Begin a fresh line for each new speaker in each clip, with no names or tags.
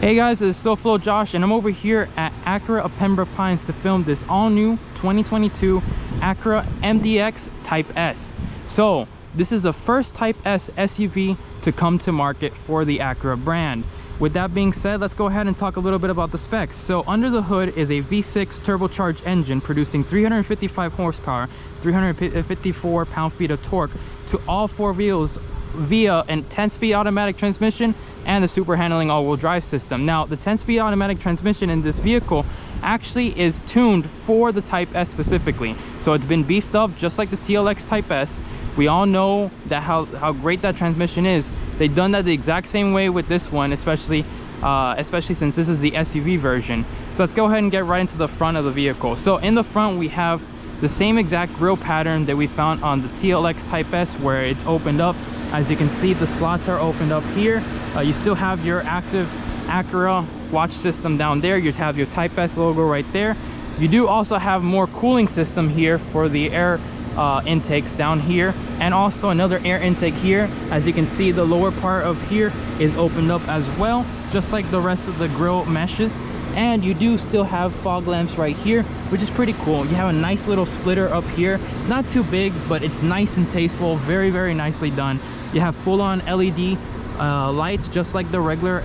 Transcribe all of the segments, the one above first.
Hey guys, this is SoFlo Josh, and I'm over here at Acura of Pembroke Pines to film this all-new 2022 Acura MDX Type S. So, this is the first Type S SUV to come to market for the Acura brand. With that being said, let's go ahead and talk a little bit about the specs. So, under the hood is a V6 turbocharged engine producing 355 horsepower, 354 pound-feet of torque to all four wheels via a 10-speed automatic transmission and the super handling all-wheel drive system. Now, the 10-speed automatic transmission in this vehicle actually is tuned for the Type S specifically. So it's been beefed up just like the TLX Type S. We all know that how great that transmission is. They've done that the exact same way with this one, especially since this is the SUV version. So let's go ahead and get right into the front of the vehicle. So in the front we have the same exact grille pattern that we found on the TLX Type S, where it's opened up. As you can see, the slots are opened up here. You still have your active Acura watch system down there. You have your Type S logo right there. You do also have more cooling system here for the air intakes down here, and also another air intake here. As you can see, the lower part of here is opened up as well, just like the rest of the grille meshes. And you do still have fog lamps right here, which is pretty cool. You have a nice little splitter up here, not too big, but it's nice and tasteful. Very, very nicely done. You have full-on LED lights, just like the regular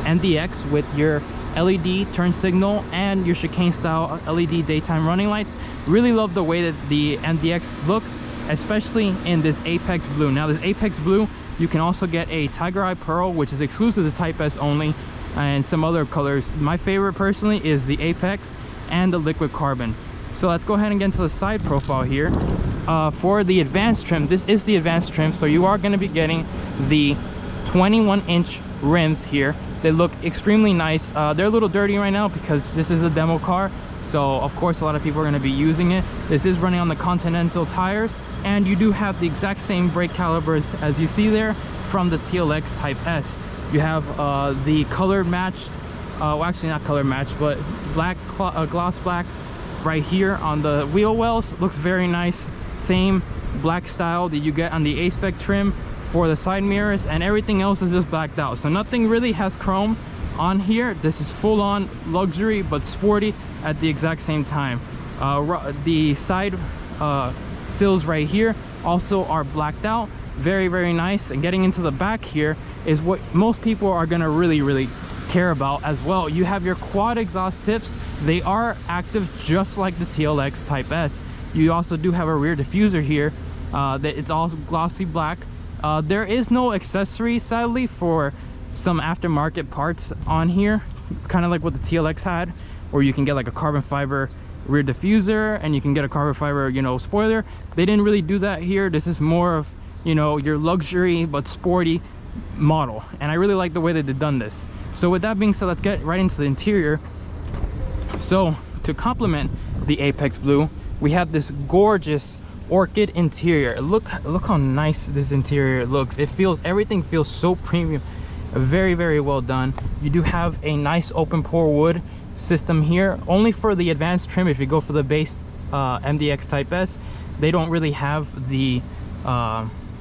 MDX, with your LED turn signal and your chicane style LED daytime running lights. Really love the way that the MDX looks, especially in this Apex Blue. Now, this Apex Blue, you can also get a Tiger Eye Pearl, which is exclusive to Type S only, and some other colors. My favorite personally is the Apex and the Liquid Carbon. So let's go ahead and get into the side profile here. For the advanced trim, this is the advanced trim, so you are going to be getting the 21-inch rims here. They look extremely nice. They're a little dirty right now because this is a demo car, so of course a lot of people are going to be using it. This is running on the Continental tires, and you do have the exact same brake calipers as you see there from the TLX Type S. You have the color matched, well, actually not color matched, but black gloss black right here on the wheel wells. Looks very nice. Same black style that you get on the A-Spec trim for the side mirrors, and everything else is just blacked out. So nothing really has chrome on here. This is full-on luxury but sporty at the exact same time. The side sills right here also are blacked out. Very, very nice. And getting into the back here is what most people are going to really care about as well. You have your quad exhaust tips. They are active just like the TLX Type S. You also do have a rear diffuser here that it's all glossy black. There is no accessory, sadly, for some aftermarket parts on here, kind of like what the TLX had, where you can get like a carbon fiber rear diffuser and you can get a carbon fiber, you know, spoiler. They didn't really do that here. This is more of, you know, your luxury but sporty model, and I really like the way that they've done this. So with that being said, let's get right into the interior. So to complement the Apex Blue, we have this gorgeous orchid interior. Look how nice this interior looks. It feels, everything feels so premium. Very, very well done. You do have a nice open pore wood system here, only for the advanced trim. If you go for the base MDX Type S, they don't really have the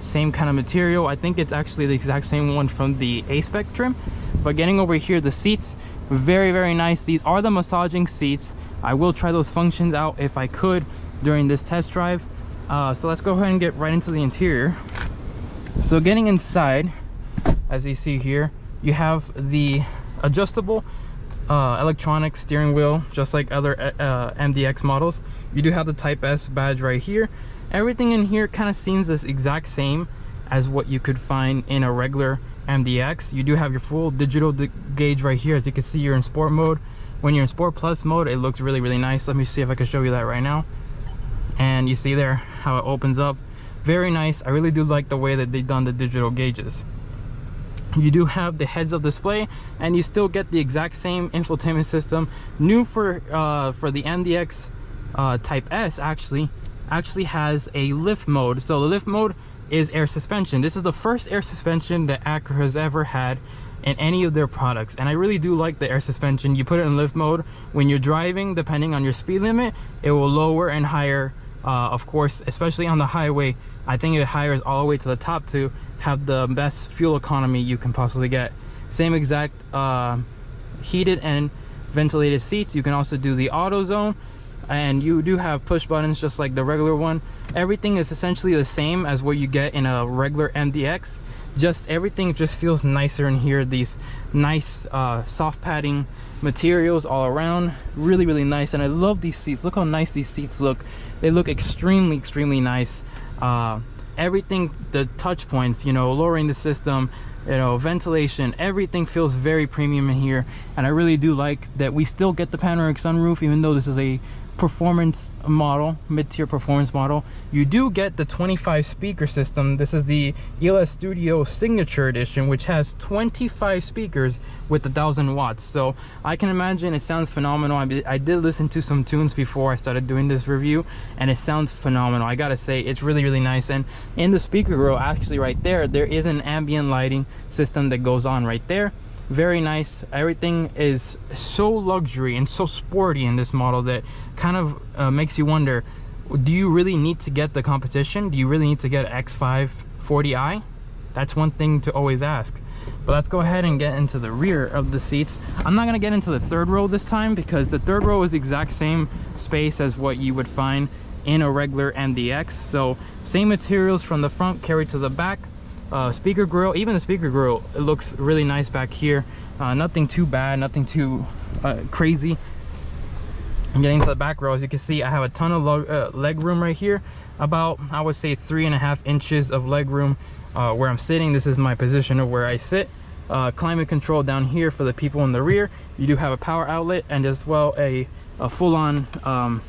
same kind of material. I think it's actually the exact same one from the A-Spec trim. But getting over here, the seats, very, very nice. These are the massaging seats. I will try those functions out if I could during this test drive. So let's go ahead and get right into the interior. So getting inside, as you see here, you have the adjustable electronic steering wheel, just like other MDX models. You do have the Type S badge right here. Everything in here kind of seems this exact same as what you could find in a regular MDX. You do have your full digital gauge right here. As you can see, you're in sport mode. When you're in Sport Plus mode, it looks really, really nice. Let me see if I can show you that right now. And you see there how it opens up. Very nice. I really do like the way that they've done the digital gauges. You do have the heads-up display, and you still get the exact same infotainment system. New for the MDX Type S actually has a lift mode. So the lift mode is air suspension. This is the first air suspension that Acura has ever had in any of their products, and I really do like the air suspension. You put it in lift mode when you're driving. Depending on your speed limit, it will lower and higher. Of course, especially on the highway, I think it hires all the way to the top to have the best fuel economy you can possibly get. Same exact heated and ventilated seats. You can also do the auto zone, and you do have push buttons just like the regular one. Everything is essentially the same as what you get in a regular MDX, just everything just feels nicer in here. These nice soft padding materials all around, really nice. And I love these seats. Look how nice these seats look. They look extremely nice. Everything, the touch points, you know, lowering the system, you know, ventilation, everything feels very premium in here. And I really do like that we still get the panoramic sunroof, even though this is a performance model, mid-tier performance model. You do get the 25 speaker system. This is the ELS Studio Signature Edition, which has 25 speakers with 1,000 watts. So I can imagine it sounds phenomenal. I did listen to some tunes before I started doing this review, and it sounds phenomenal. I gotta say, it's really nice. And in the speaker grill, actually right there is an ambient lighting system that goes on right there. Very nice. Everything is so luxury and so sporty in this model that kind of makes you wonder, do you really need to get the competition? Do you really need to get X5 40i? That's one thing to always ask. But let's go ahead and get into the rear of the seats. I'm not going to get into the third row this time, because the third row is the exact same space as what you would find in a regular MDX. So same materials from the front carried to the back. Speaker grill, even the speaker grill, it looks really nice back here. Nothing too bad, nothing too crazy. And getting to the back row, as you can see, I have a ton of leg room right here. About, I would say, 3.5 inches of leg room where I'm sitting. This is my position of where I sit. Climate control down here for the people in the rear. You do have a power outlet, and as well a full-on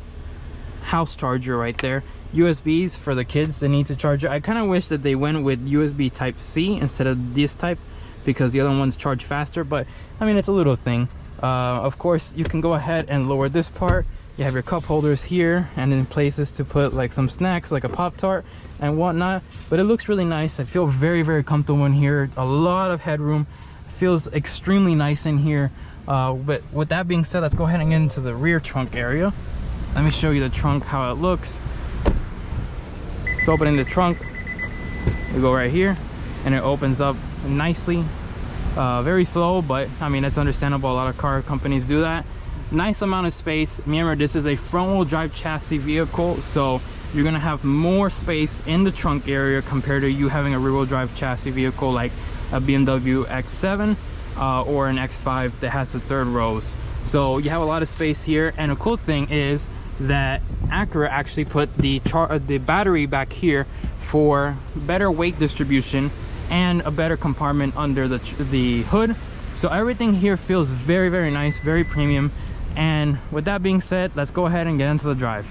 house charger right there. USBs for the kids that need to charge it. I kind of wish that they went with USB type C instead of this type, because the other ones charge faster, but I mean, it's a little thing. Of course, you can go ahead and lower this part. You have your cup holders here, and in places to put like some snacks like a Pop-Tart and whatnot. But it looks really nice. I feel very comfortable in here. A lot of headroom. Feels extremely nice in here. But with that being said, let's go ahead and get into the rear trunk area. Let me show you the trunk, how it looks. So opening the trunk, we go right here, and it opens up nicely. Very slow, but I mean, that's understandable. A lot of car companies do that. Nice amount of space. Remember, this is a front-wheel drive chassis vehicle, so you're gonna have more space in the trunk area compared to you having a rear-wheel drive chassis vehicle like a BMW X7 or an X5 that has the third rows. So you have a lot of space here, and a cool thing is that Acura actually put the battery back here for better weight distribution and a better compartment under the hood. So everything here feels very nice, very premium. And with that being said, let's go ahead and get into the drive.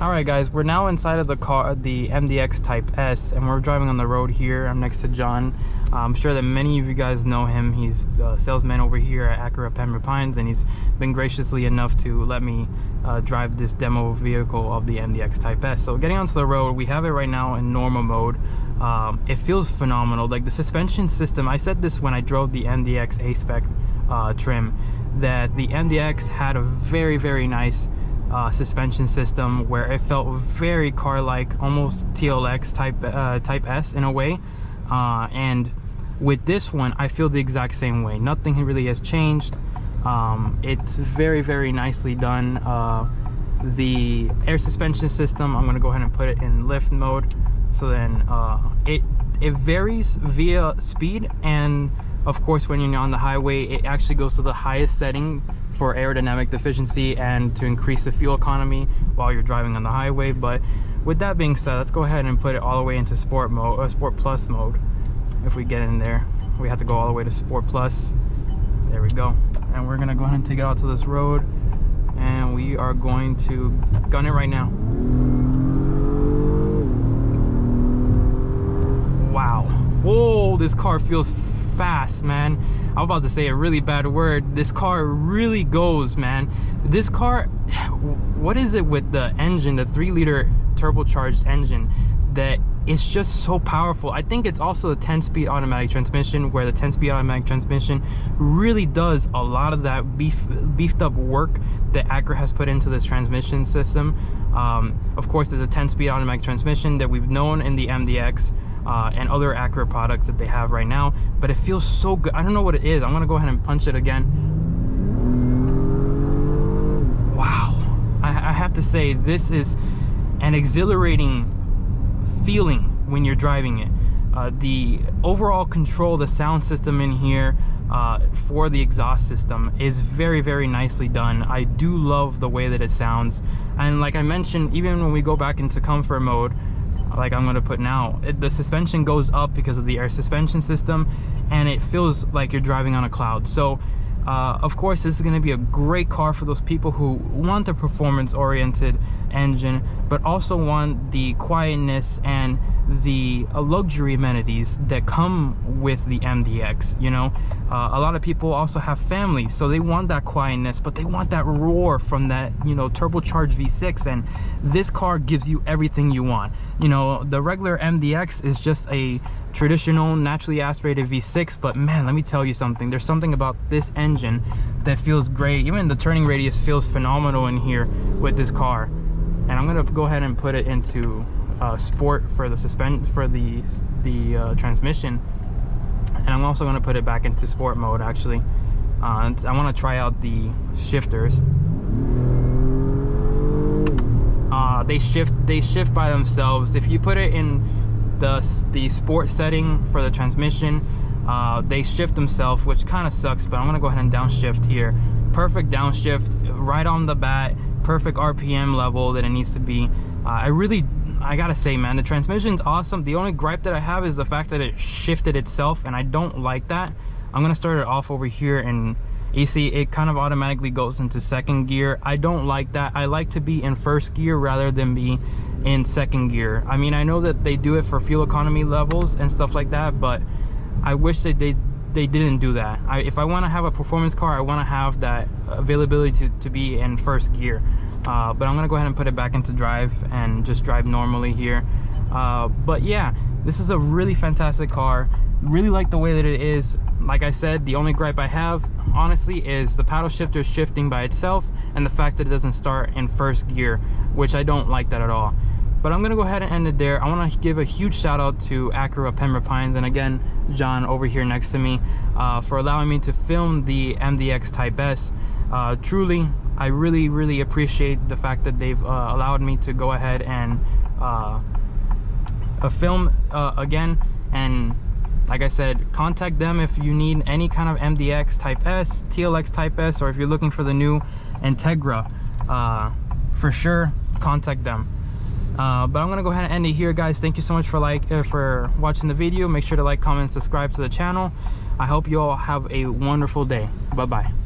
All right guys, we're now inside of the car, the MDX Type S, and we're driving on the road here. I'm next to John. I'm sure that many of you guys know him. He's a salesman over here at Acura of Pembroke Pines, and he's been graciously enough to let me drive this demo vehicle of the MDX Type S. So getting onto the road, we have it right now in normal mode. It feels phenomenal. Like the suspension system, I said this when I drove the MDX A-Spec trim, that the MDX had a very nice suspension system where it felt very car-like, almost TLX type S in a way. And with this one, I feel the exact same way. Nothing really has changed. It's very nicely done. The air suspension system, I'm going to go ahead and put it in lift mode. So then it varies via speed, and of course when you're on the highway, it actually goes to the highest setting for aerodynamic efficiency and to increase the fuel economy while you're driving on the highway. But with that being said, let's go ahead and put it all the way into sport mode, or Sport Plus mode. If we get in there, we have to go all the way to Sport Plus. There we go. And we're gonna go ahead and take it out to this road, and we are going to gun it right now. Wow. Whoa, this car feels fast, man. I'm about to say a really bad word. This car really goes, man. This car, what is it with the engine, the 3-liter turbocharged engine, that it's just so powerful? I think it's also the 10-speed automatic transmission, where the 10-speed automatic transmission really does a lot of that beefed up work that Acura has put into this transmission system. Of course, there's a 10-speed automatic transmission that we've known in the MDX, and other Acura products that they have right now, but it feels so good. I don't know what it is. I'm gonna go ahead and punch it again. Wow, I have to say, this is an exhilarating feeling when you're driving it. The overall control, the sound system in here for the exhaust system is very, very nicely done. I do love the way that it sounds, and like I mentioned, even when we go back into comfort mode, like I'm going to put now, the suspension goes up because of the air suspension system, and it feels like you're driving on a cloud. So of course, this is going to be a great car for those people who want a performance-oriented engine, but also want the quietness and the luxury amenities that come with the MDX. You know, a lot of people also have families, so they want that quietness, but they want that roar from that, you know, turbocharged V6, and this car gives you everything you want. You know, the regular MDX is just a traditional naturally aspirated V6, but man, let me tell you something, there's something about this engine that feels great. Even the turning radius feels phenomenal in here with this car. And I'm gonna go ahead and put it into sport for the transmission, and I'm also gonna put it back into sport mode. Actually, I want to try out the shifters. They shift by themselves. If you put it in the sport setting for the transmission, they shift themselves, which kind of sucks, but I'm gonna go ahead and downshift here. Perfect downshift right on the bat, perfect RPM level that it needs to be. I gotta say, man, the transmission's awesome. The only gripe that I have is the fact that it shifted itself, and I don't like that. I'm gonna start it off over here, and you see it kind of automatically goes into second gear. I don't like that. I like to be in first gear rather than be in second gear. I mean, I know that they do it for fuel economy levels and stuff like that, but I wish that they didn't do that. If I want to have a performance car, I want to have that availability to be in first gear. But I'm gonna go ahead and put it back into drive and just drive normally here. But yeah, this is a really fantastic car. Really like the way that it is. Like I said, the only gripe I have, honestly, is the paddle shifter shifting by itself, and the fact that it doesn't start in first gear, which I don't like that at all. But I'm gonna go ahead and end it there. I want to give a huge shout out to Acura of Pembroke Pines, and again, John over here next to me, for allowing me to film the MDX Type S. Truly, I really appreciate the fact that they've allowed me to go ahead and film again. And like I said, contact them if you need any kind of MDX Type S, TLX Type S, or if you're looking for the new Integra, for sure contact them. But I'm gonna go ahead and end it here, guys. Thank you so much for watching the video. Make sure to like, comment, subscribe to the channel. I hope you all have a wonderful day. Bye bye.